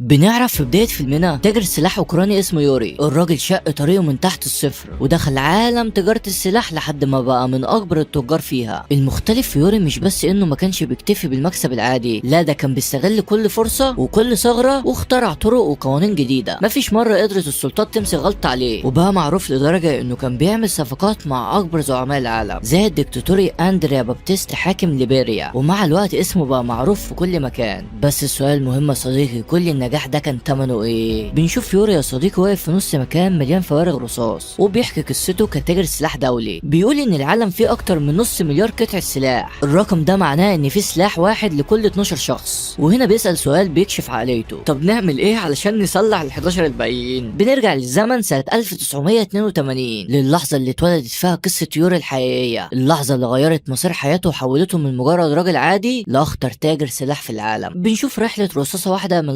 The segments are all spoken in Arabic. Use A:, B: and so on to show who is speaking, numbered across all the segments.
A: بنعرف في بداية فيلمنا تاجر سلاح أوكراني اسمه يوري. الراجل شق طريقه من تحت الصفر ودخل عالم تجارة السلاح لحد ما بقى من أكبر التجار فيها. المختلف في يوري مش بس إنه ما كانش بيكتفي بالمكسب العادي، لا ده كان بيستغل كل فرصة وكل ثغرة واخترع طرق وقوانين جديدة. مفيش مرة قدرت السلطات تمسك غلطة عليه، وبقى معروف لدرجة إنه كان بيعمل صفقات مع أكبر زعماء العالم زي الدكتاتوري أندريا بابتيست حاكم ليبيريا، ومع الوقت اسمه بقى معروف في كل مكان. بس السؤال المهم يا صديقي، كل النجاح ده كان تمنه ايه؟ بنشوف يوري يا صديقي واقف في نص مكان مليان فوارغ رصاص وبيحكي قصته كتاجر سلاح دولي. بيقول ان العالم فيه اكتر من نص مليار قطعة سلاح. الرقم ده معناه ان في سلاح واحد لكل 12 شخص. وهنا بيسأل سؤال بيكشف عقليته، طب نعمل ايه علشان نصلح ال 11 الباقيين؟ بنرجع للزمن سنة 1982 للحظة اللي اتولدت فيها قصة يوري الحقيقية، اللحظة اللي غيرت مصير حياته وحولته من مجرد راجل عادي لاخطر تاجر سلاح في العالم. بنشوف رحلة رصاصة واحدة من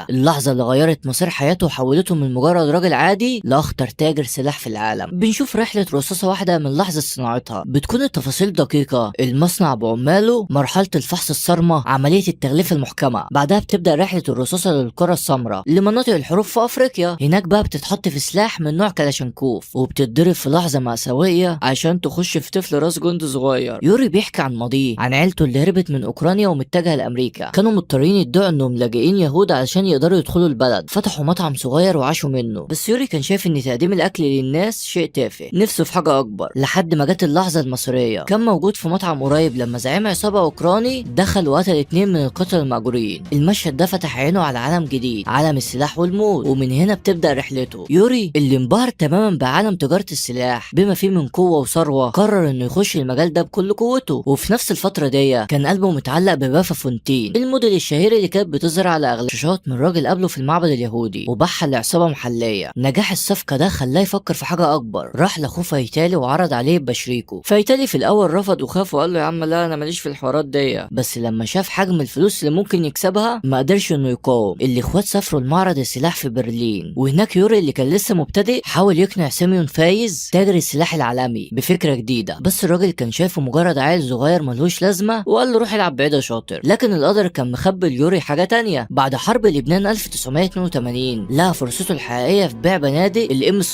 A: اللحظة اللي غيرت مصير حياته وحولته من مجرد راجل عادي لاخطر تاجر سلاح في العالم. بنشوف رحلة رصاصة واحدة من لحظة صناعتها، بتكون التفاصيل دقيقة، المصنع بعماله، مرحلة الفحص الصارمة، عملية التغليف المحكمة. بعدها بتبدأ رحلة الرصاصة للقارة السمراء لمناطق الحروب في افريقيا. هناك بقى بتتحط في سلاح من نوع كلاشنكوف وبتتضرب في لحظة مأساوية عشان تخش في طفل راس جندي صغير. يوري بيحكي عن ماضيه، عن عيلته اللي هربت من اوكرانيا ومتجهة لامريكا. كانوا مضطرين يدعوا انهم لاجئين يهود علشان يقدروا يدخلوا البلد. فتحوا مطعم صغير وعاشوا منه، بس يوري كان شايف ان تقديم الاكل للناس شيء تافه، نفسه في حاجه اكبر. لحد ما جت اللحظه المصيريه، كان موجود في مطعم قريب لما زعيم عصابه اوكراني دخل وقتل 2 من القتلة المأجورين. المشهد ده فتح عينه على عالم جديد، عالم السلاح والموت، ومن هنا بتبدا رحلته. يوري اللي انبهر تماما بعالم تجاره السلاح بما فيه من قوه وثروه، قرر انه يخش المجال ده بكل قوته. وفي نفس الفتره دي كان قلبه متعلق ببافا فونتين، الموديل الشهير اللي كانت بتظهر على اغلب شاشات من راجل قبله في المعبد اليهودي وباعها لعصابه محليه. نجاح الصفقه ده خلاه يفكر في حاجه اكبر. راح لاخوه فايتالي وعرض عليه يبقى شريكه. فايتالي في الاول رفض وخاف وقال له يا عم لا انا ماليش في الحوارات دي، بس لما شاف حجم الفلوس اللي ممكن يكسبها ما قدرش انه يقاوم. الاخوات سافروا لمعرض السلاح في برلين، وهناك يوري اللي كان لسه مبتدئ حاول يقنع سيميون فايز تاجر السلاح العالمي بفكره جديده، بس الراجل كان شايفه مجرد عيل صغير ملهوش لازمه وقال له روح العب بعيد يا شاطر. لكن القدر كان مخبي ليوري حاجه تانية. بعد حرب لبنان 1982 لقى فرصته الحقيقيه في بيع بنادق الام 16،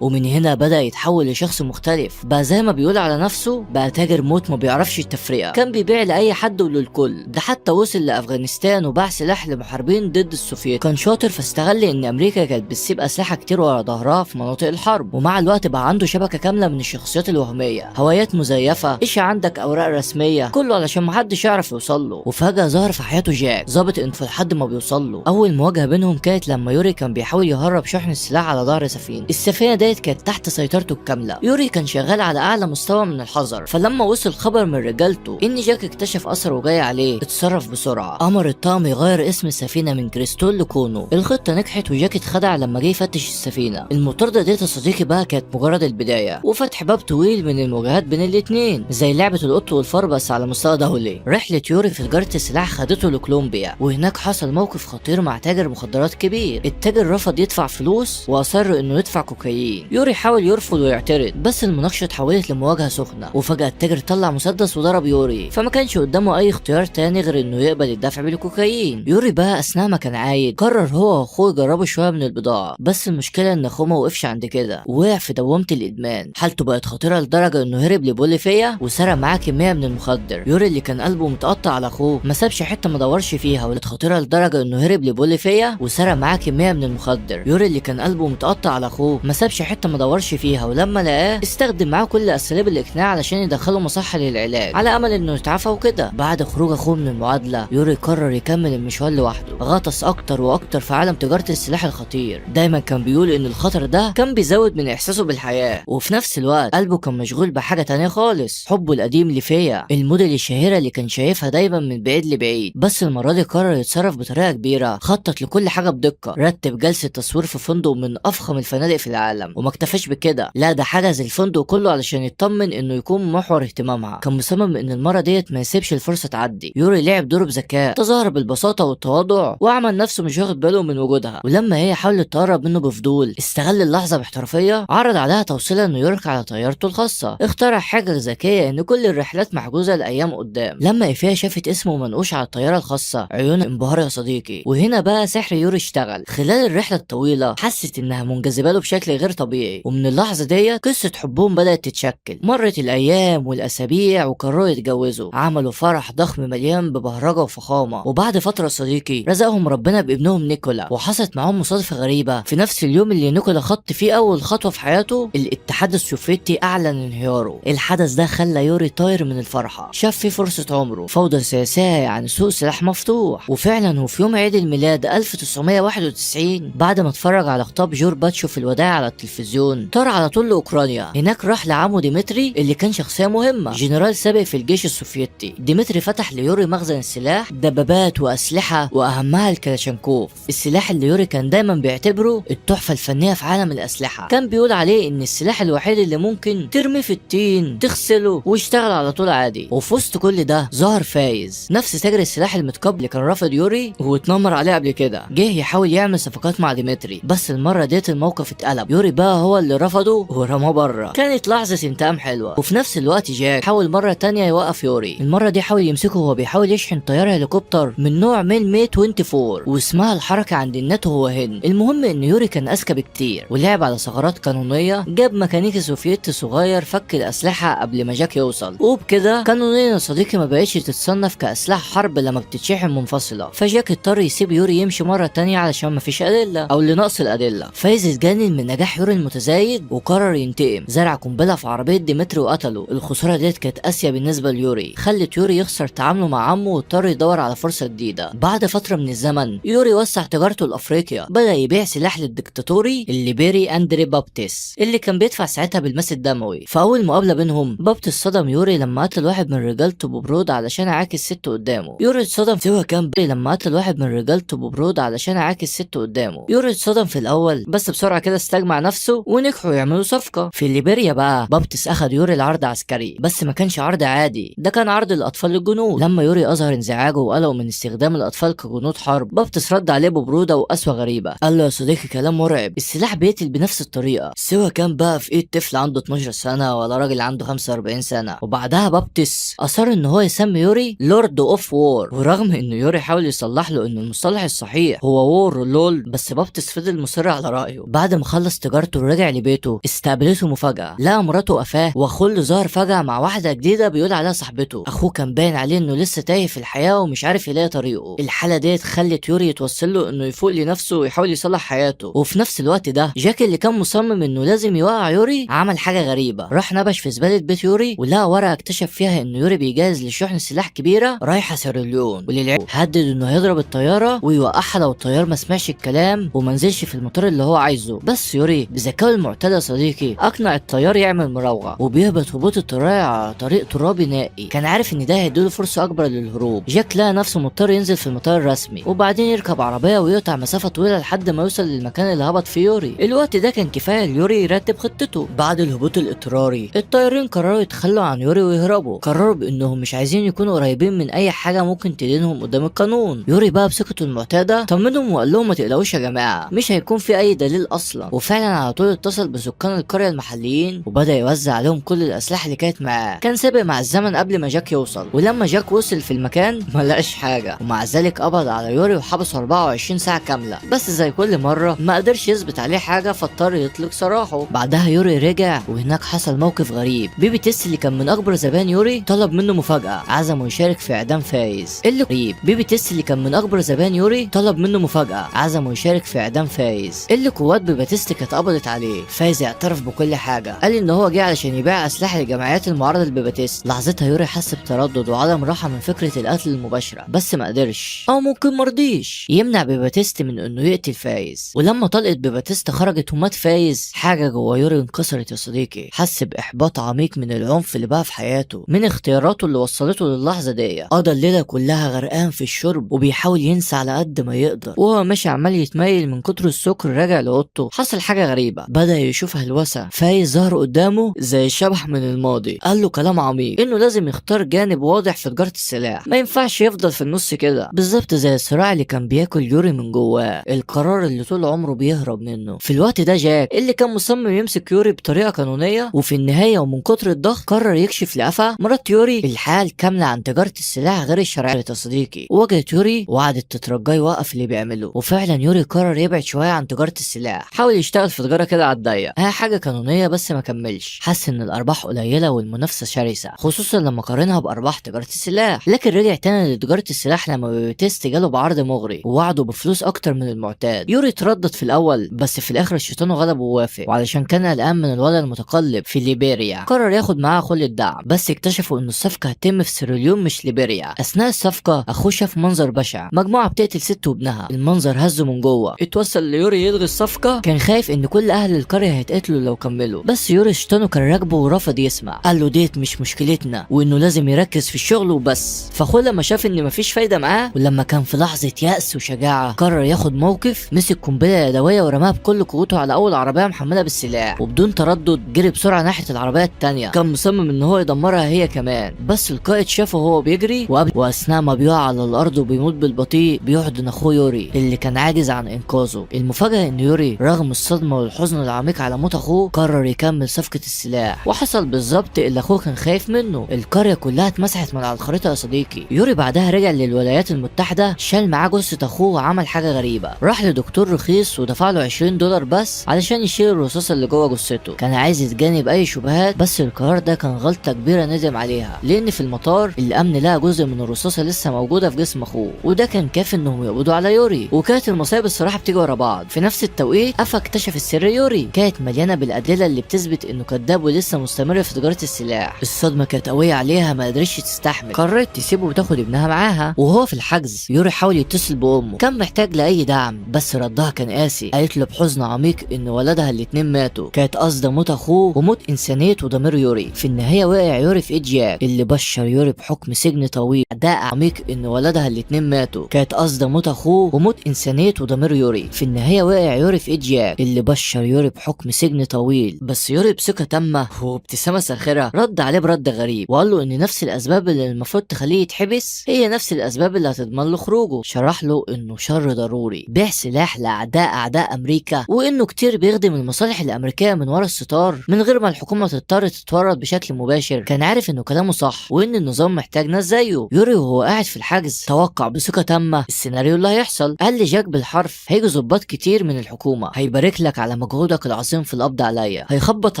A: ومن هنا بدا يتحول لشخص مختلف. بقى زي ما بيقول على نفسه بقى تاجر موت ما بيعرفش التفرقه، كان بيبيع لاي حد وللكل. ده حتى وصل لافغانستان وباع سلاح لمحاربين ضد السوفييت. كان شاطر فاستغل ان امريكا كانت بتسيب اسلحه كتير ورا ظهرها في مناطق الحرب، ومع الوقت بقى عنده شبكه كامله من الشخصيات الوهميه، هوايات مزيفه، ايش عندك اوراق رسميه، كله علشان محدش يعرف يوصل له. وفجاه ظهر في حياته جاك، ظابط انف لحد ما بيوصل له. اول مواجهه بينهم كانت لما يوري كان بيحاول يهرب شحن السلاح على ظهر سفينه. السفينه ديت كانت تحت سيطرته الكامله. يوري كان شغال على اعلى مستوى من الحذر، فلما وصل خبر من رجالته ان جاك اكتشف اثره وجاي عليه، اتصرف بسرعه. امر الطاقم يغير اسم السفينه من كريستول لكونو. الخطه نجحت وجاك اتخدع لما جه يفتش السفينه. المطارده ديت يا صديقي بقى كانت مجرد البدايه، وفتح باب طويل من المواجهات بين الاتنين زي لعبه القط والفار بس على مستوى دولي. رحله يوري في تجاره السلاح خدته لكولومبيا، وهناك حصل موقف خطير مع تاجر مخدرات كبير. التاجر رفض يدفع فلوس واصر انه يدفع كوكايين. يوري حاول يرفض ويعترض، بس المناقشه اتحولت لمواجهه سخنه، وفجاه التاجر طلع مسدس وضرب يوري، فما كانش قدامه اي اختيار تاني غير انه يقبل الدفع بالكوكايين. يوري بقى اثناء ما كان عايد قرر هو واخوه يجربوا شويه من البضاعه، بس المشكله ان اخوه ما وقفش عند كده ووقع في دوامه الادمان. حالته بقت خطيره لدرجه انه هرب لبوليفيا وسرق معاه كميه من المخدر. يوري اللي كان قلبه متقطع على اخوه ما سابش حته ما دورش فيها، وكانت خطيره لدرجه انه هرب لبوليفيا وسرق معاه كميه من المخدر. يوري اللي كان قلبه متقطع على اخوه ما سابش حته ما دورش فيها، ولما لقاه استخدم معاه كل اساليب الاقناع علشان يدخله مصحه للعلاج على امل انه يتعافى وكده. بعد خروج اخوه من المعادله يوري قرر يكمل المشوار لوحده. غطس اكتر واكتر في عالم تجاره السلاح الخطير. دايما كان بيقول ان الخطر ده كان بيزود من احساسه بالحياه، وفي نفس الوقت قلبه كان مشغول بحاجه تانية خالص، حبه القديم لفيا الموديل الشهيره اللي كان شايفها دايما من بعيد لبعيد. بس المره دي قرر يتصرف بطريقه كبيره، خطط لكل حاجه بدقه، رتب جلسه تصوير في فندق من افخم الفنادق في العالم، وما اكتفاش بكده، لا ده حجز الفندق كله علشان يطمن انه يكون محور اهتمامها. كان مصمم ان المره ديت ما يسيبش الفرصه تعدي. يوري لعب دوره بذكاء، تظاهر بالبساطه والتواضع وعمل نفسه مش واخد باله من وجودها. ولما هي حاولت تقرب منه بفضول استغل اللحظه باحترافيه، عرض عليها توصيلها نيويورك على طيارته الخاصه. اخترع حاجه ذكيه ان كل الرحلات محجوزه لايام قدام. لما ايفيا شافت اسمه منقوش على الطياره الخاصه عيون انبهار يا صديقي، وهنا وهنا بقى سحر يوري اشتغل. خلال الرحله الطويله حست انها منجذبه له بشكل غير طبيعي، ومن اللحظه دي قصه حبهم بدات تتشكل. مرت الايام والاسابيع وقرروا يتجوزوا، عملوا فرح ضخم مليان ببهرجه وفخامه. وبعد فتره صديقي رزقهم ربنا بابنهم نيكولا. وحصلت معاهم مصادفه غريبه، في نفس اليوم اللي نيكولا خط فيه اول خطوه في حياته الاتحاد السوفيتي اعلن انهياره. الحدث ده خلى يوري طاير من الفرحه، شاف فيه فرصه عمره، فوضى سياسيه يعني سوق سلاح مفتوح. وفعلا هو في يوم عيد الميلاد 1991 بعد ما اتفرج على خطاب جورباتشوف في الوداع على التلفزيون طار على طول لاوكرانيا. هناك راح لعمه ديمتري اللي كان شخصيه مهمه، جنرال سابق في الجيش السوفيتي. ديمتري فتح ليوري مخزن السلاح، دبابات واسلحه واهمها الكلاشينكوف، السلاح اللي يوري كان دايما بيعتبره التحفه الفنيه في عالم الاسلحه. كان بيقول عليه ان السلاح الوحيد اللي ممكن ترميه في التين تغسله ويشتغل على طول عادي. وفي وسط كل ده ظهر فايز، نفس تاجر السلاح المتقبل اللي كان رافض يوري واتنمر عليه قبل كده. جه يحاول يعمل صفقات مع ديمتري، بس المره ديت الموقف اتقلب، يوري بقى هو اللي رفضه ورماه بره. كانت لحظه انتقام حلوه. وفي نفس الوقت جاك حاول مره تانية يوقف يوري، المره دي حاول يمسكه وهو بيحاول يشحن طياره هليكوبتر من نوع مي 24 واسمها الحركه عند الناتو هو هن. المهم ان يوري كان اذكى بكتير ولعب على ثغرات قانونيه، جاب ميكانيكي سوفيتي صغير فك الاسلحه قبل ما جاك يوصل. وبكده قانونيا يا صديقي ما بقتش تتصنف كاسلحه حرب لما بتتشحن منفصله. فجاك اضطر يسيب يوري يمشي مره تانية علشان ما فيش ادله او لنقص الادله. فايز اتجنن من نجاح يوري المتزايد وقرر ينتقم، زرع قنبله في عربيه ديمتري وقتله. الخساره ديت كانت قاسيه بالنسبه ليوري، خلت يوري يخسر تعامله مع عمه واضطر يدور على فرصه جديده. بعد فتره من الزمن يوري وسع تجارته لافريقيا، بدا يبيع سلاح للدكتاتوري الليبيري اندري بابتس اللي كان بيدفع ساعتها بالماس الدموي. فاول مقابله بينهم بابتس صدم يوري لما قتل واحد من رجالته ببرود علشان عاكس ست قدامه. يوري اتصدم سوا كان لما قتل واحد من رجالته ببرود علشان عاكس ست قدامه. يوري اتصدم في الاول بس بسرعه كده استجمع نفسه ونجحوا يعملوا صفقه. في ليبيريا بقى بابتس اخد يوري العرض عسكري، بس ما كانش عرض عادي، ده كان عرض الاطفال للجنود. لما يوري اظهر انزعاجه وقلقه من استخدام الاطفال كجنود حرب، بابتس رد عليه ببروده وقسوه غريبه، قال له يا صديقي كلام مرعب، السلاح بيقتل بنفس الطريقه، سواء كان بقى في ايد طفل عنده 12 سنه ولا راجل عنده 45 سنه. وبعدها بابتس اصر ان هو يسمي يوري لورد اوف وور، ورغم ان يوري حاول يصلح له ان المصطلح الصحيح هو وور لول، بس بابتس فضل مصر على رايه. بعد ما خلص تجارته ورجع لبيته استقبلته مفاجاه، لقى مراته قفاه واخوه اللي ظهر فجاه مع واحده جديده بيقول عليها صاحبته. اخوه كان باين عليه انه لسه تايه في الحياه ومش عارف يلاقي طريقه. الحاله ديت خلت يوري يتوصل له انه يفوق لنفسه ويحاول يصلح حياته. وفي نفس الوقت ده جاك اللي كان مصمم انه لازم يوقع يوري عمل حاجه غريبه، راح نبش في زباله بيت يوري ولقى ورقه اكتشف فيها انه يوري بيجهز لشحن سلاح كبيره رايحه سيراليون، وللعلم هدد انه هيضرب الطياره ويوقعها لو الطيار ما سمعش الكلام وما نزلش في المطار اللي هو عايزه. بس يوري بذكائه المعتدل يا صديقي اقنع الطيار يعمل مراوغه وبيهبط هبوط الطياره على طريق ترابي نائي، كان عارف ان ده هيديله فرصه اكبر للهروب. جاك لقى نفسه مضطر ينزل في المطار الرسمي وبعدين يركب عربيه ويقطع مسافه طويله لحد ما يوصل للمكان اللي هبط فيه يوري. الوقت ده كان كفايه ليوري يرتب خطته. بعد الهبوط الاضطراري الطيارين قرروا يتخلوا عن يوري ويهربوا، قرروا بانهم مش عايزين يكونوا قريبين من اي حاجه ممكن تدينهم قدام القانون. يوري بقى بثقته المعتاده طمنهم وقال لهم ما تقلقوش يا جماعه مش هيكون في اي دليل اصلا. وفعلا على طول اتصل بسكان القريه المحليين وبدا يوزع عليهم كل الاسلحه اللي كانت معاه. كان سابق مع الزمن قبل ما جاك يوصل، ولما جاك وصل في المكان ما لقاش حاجه، ومع ذلك قبض على يوري وحبسه 24 ساعه كامله. بس زي كل مره ما قدرش يثبت عليه حاجه فاضطر يطلق سراحه. بعدها يوري رجع وهناك حصل موقف غريب، بيبي تيس اللي كان من اكبر زبائن يوري طلب منه مفاجاه، عزمه يشارك في اعدام فايز. اللي غريب بيبي تيس اللي كان من اكبر زبائن يوري طلب منه مفاجاه، عزمه يشارك في اعدام فايز. اللي قوات بيبي تيس كانت قبضت عليه. فايز اعترف بكل حاجه، قال ان هو جه علشان يبيع اسلحه للجمعيات المعارضه لبيبي تيس. لحظتها يوري حس بتردد وعدم راحه من فكره القتل المباشره، بس ما قدرش او ممكن مرضيش يمنع بيبي تيس من انه يقتل فايز. ولما طلقت بيبي تيس خرجت ومات فايز، حاجه جوه يوري انكسرت يا صديقي، حس باحباط عميق من العنف اللي بقى في حياته، من اختياراته اللي وصلته للحظه دي. قضى الليله كلها غرقان في الشرب وبيحاول ينسى على قد ما يقدر، وهو ماشي عمال يتميل من كتر السكر. راجع لاوضته حصل حاجه غريبه، بدا يشوف هلوسه. فايز ظهر قدامه زي شبح من الماضي، قال له كلام عميق انه لازم يختار جانب واضح في تجاره السلاح، ما ينفعش يفضل في النص كده، بالظبط زي الصراع اللي كان بياكل يوري من جواه، القرار اللي طول عمره بيهرب منه. في الوقت ده جاك اللي كان مصمم يمسك يوري بطريقه قانونيه، وفي النهايه ومن كتر الضغط قرر يكشف لقفا مرات يوري الحال كامله عن تجاره السلاح غير الشرعيه يا صديقي. واجهت يوري وقعدت بترجاه يوقف اللي بيعمله. وفعلا يوري قرر يبعد شويه عن تجاره السلاح، حاول يشتغل في تجاره كده على الضيق، هي حاجه قانونيه بس ما كملش. حس ان الارباح قليله والمنافسه شرسه، خصوصا لما قارنها بارباح تجاره السلاح. لكن رجع تاني لتجاره السلاح لما بيبي تيست جاله بعرض مغري ووعده بفلوس اكتر من المعتاد. يوري تردد في الاول بس في الاخر الشيطان غلبه ووافق، وعلشان كان قلقان من الوضع المتقلب في ليبيريا قرر ياخد معاه كل الدعم. بس اكتشفوا ان الصفقه هتتم في سيراليون مش ليبيريا. اثناء الصفقه اخوه شاف منظر بشع، مجموعه بتقتل ست وابنها. المنظر هزه من جوه، اتوصل ليوري يلغي الصفقه. كان خايف ان كل اهل القريه هيتقتلوا لو كملوا، بس يوري شيطانه كان راكبه ورفض يسمع. قال له ديت مش مشكلتنا، وانه لازم يركز في الشغل وبس. فاخوه لما شاف ان مفيش فايده معاه، ولما كان في لحظه يأس وشجاعه قرر ياخد موقف. مسك قنبله يدويه ورماها بكل قوته على اول عربيه محمله بالسلاح، وبدون تردد جري بسرعه ناحيه العربيه التانيه. كان مصمم ان هو يدمرها هي كمان، بس القائد شافه وهو بيجري واثناء ما بيقع على الارض وبيموت بالبطيء بيحضن اخوه يوري اللي كان عاجز عن انقاذه. المفاجاه ان يوري رغم الصدمه والحزن العميق على موت اخوه قرر يكمل صفقه السلاح. وحصل بالظبط اللي اخوه كان خايف منه، القريه كلها اتمسحت من على الخريطه يا صديقي. يوري بعدها رجع للولايات المتحده، شال معاه جثه اخوه وعمل حاجه غريبه، راح لدكتور رخيص ودفع له $20 بس علشان يشيل الرصاصه اللي جوه جثته. كان عايز يتجنب اي شبهات، بس القرار ده كان غلطه كبيره ندم عليها، لان في المطار الامن لقى جزء من الرصاصه لسه موجوده في جسم اخوه، وده كان كافي انهم يقبضوا على يوري. وكانت المصايب الصراحه بتيجي ورا بعض. في نفس التوقيت افا اكتشف السر يوري كانت مليانه بالادله اللي بتثبت انه كذاب ولسه مستمر في تجاره السلاح. الصدمه كانت قويه عليها، ما قدرتش تستحمل، قررت تسيبه وتاخد ابنها معاها. وهو في الحجز يوري حاول يتصل بامه، كان محتاج لاي دعم بس ردها كان قاسي. قالت له بحزن عميق ان ولدها الاتنين ماتوا، كانت قصده موت اخوه وموت انسانيه وضمير يوري. في النهايه وقع يوري في ايد جاك اللي بشر يوري بحكم سجن طويل. اداء عميق ان ولدها الاتنين ماتوا، كانت قصده موت اخوه وموت انسانيه وضمير يوري. في النهايه وقع يوري في ايد جاك اللي بشر يوري بحكم سجن طويل. بس يوري بثقه تامه وابتسامه ساخره رد عليه برد غريب، وقال له ان نفس الاسباب اللي المفروض تخليه يتحبس هي نفس الاسباب اللي هتضمن له خروجه. شرح له انه شر ضروري بيع سلاح لاعداء امريكا، وانه كتير بيخدم المصالح الامريكيه من ورا الستار من غير ما الحكومه تضطر تتورط بشكل مباشر. كان عارف انه كلامه صح وان النظام محتاج ناس زيه. يوري وهو قاعد في الحجز توقع بثقه تامه السيناريو اللي هيحصل. قال لجاك بالحرف هيجي ظباط كتير من الحكومه، هيبارك لك على مجهودك العظيم في القبض عليا، هيخبط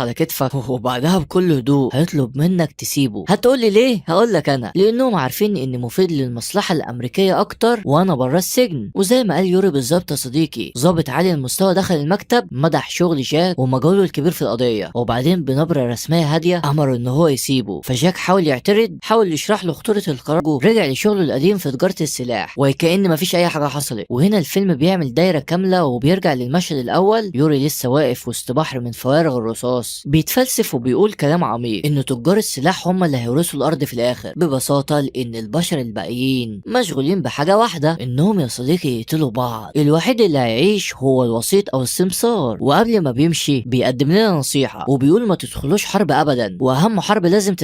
A: على كتفك وبعدها بكل هدوء هيطلب منك تسيبه. هتقول لي ليه؟ هقول لك انا، لانهم عارفين اني مفيد للمصلحه الامريكيه اكتر وانا بره السجن. وزي ما قال يوري بالظبط يا صديقي، ضابط عالي المستوى دخل المكتب مدح شغل جاك ومجهوده الكبير في القضيه، وبعدين بنبره رسميه هاديه امر ان هو يسيبه. فجاك حاول يعترض، حاول يشرح له خطوره القرار، رجع لشغله القديم في تجاره السلاح وكأن مفيش اي حاجه حصلت. وهنا الفيلم بيعمل دايره كامله وبيرجع للمشهد الاول. يوري لسه واقف وسط بحر من فوارغ الرصاص، بيتفلسف وبيقول كلام عميق ان تجار السلاح هم اللي هيورثوا الارض في الاخر، ببساطه لان البشر الباقيين مشغولين بحاجه واحده، انهم يا صديقي يقتلوا بعض. الوحيد اللي هيعيش هو الوسيط او السمسار. وقبل ما بيمشي بيقدم لنا نصيحه وبيقول ما تدخلوش حرب ابدا، واهم حرب لازم